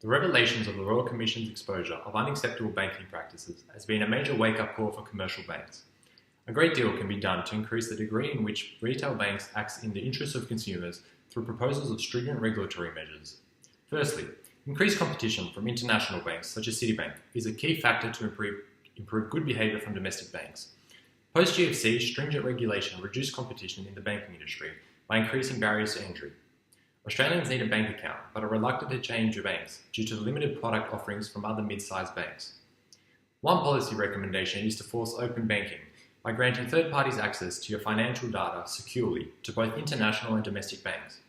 The revelations of the Royal Commission's exposure of unacceptable banking practices has been a major wake-up call for commercial banks. A great deal can be done to increase the degree in which retail banks act in the interests of consumers through proposals of stringent regulatory measures. Firstly, increased competition from international banks such as Citibank is a key factor to improve good behaviour from domestic banks. Post-GFC, stringent regulation reduced competition in the banking industry by increasing barriers to entry. Australians need a bank account but are reluctant to change banks due to the limited product offerings from other mid-sized banks. One policy recommendation is to force open banking by granting third parties access to your financial data securely to both international and domestic banks.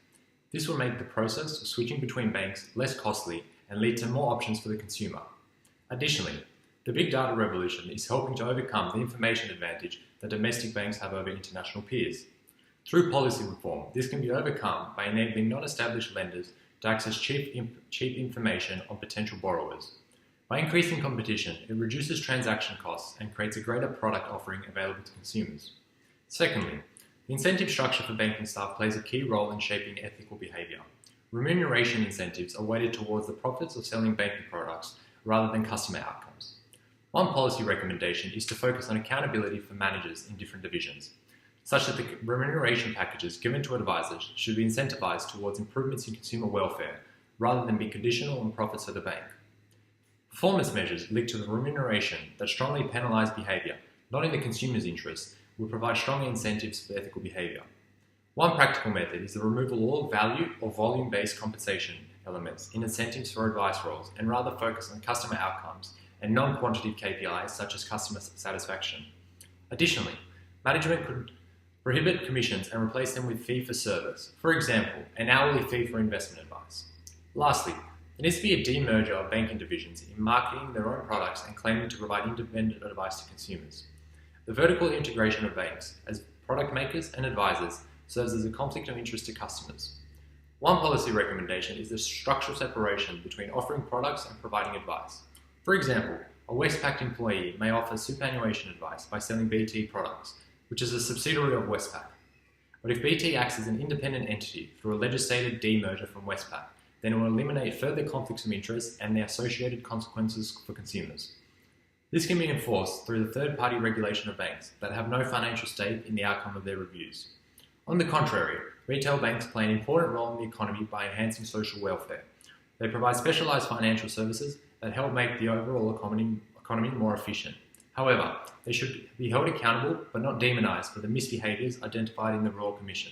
This will make the process of switching between banks less costly and lead to more options for the consumer. Additionally, the big data revolution is helping to overcome the information advantage that domestic banks have over international peers. Through policy reform, this can be overcome by enabling non-established lenders to access cheap information on potential borrowers. By increasing competition, it reduces transaction costs and creates a greater product offering available to consumers. Secondly, the incentive structure for banking staff plays a key role in shaping ethical behaviour. Remuneration incentives are weighted towards the profits of selling banking products rather than customer outcomes. One policy recommendation is to focus on accountability for managers in different divisions, such that the remuneration packages given to advisors should be incentivised towards improvements in consumer welfare rather than be conditional on profits of the bank. Performance measures linked to the remuneration that strongly penalise behaviour, not in the consumer's interest, will provide strong incentives for ethical behaviour. One practical method is the removal of all value or volume-based compensation elements in incentives for advice roles and rather focus on customer outcomes and non-quantitative KPIs such as customer satisfaction. Additionally, management could prohibit commissions and replace them with fee for service, for example, an hourly fee for investment advice. Lastly, there needs to be a demerger of banking divisions in marketing their own products and claiming to provide independent advice to consumers. The vertical integration of banks as product makers and advisors serves as a conflict of interest to customers. One policy recommendation is the structural separation between offering products and providing advice. For example, a Westpac employee may offer superannuation advice by selling BT products, which is a subsidiary of Westpac. But if BT acts as an independent entity through a legislated demerger from Westpac, then it will eliminate further conflicts of interest and the associated consequences for consumers. This can be enforced through the third-party regulation of banks that have no financial stake in the outcome of their reviews. On the contrary, retail banks play an important role in the economy by enhancing social welfare. They provide specialised financial services that help make the overall economy more efficient. However, they should be held accountable but not demonised for the misbehaviours identified in the Royal Commission.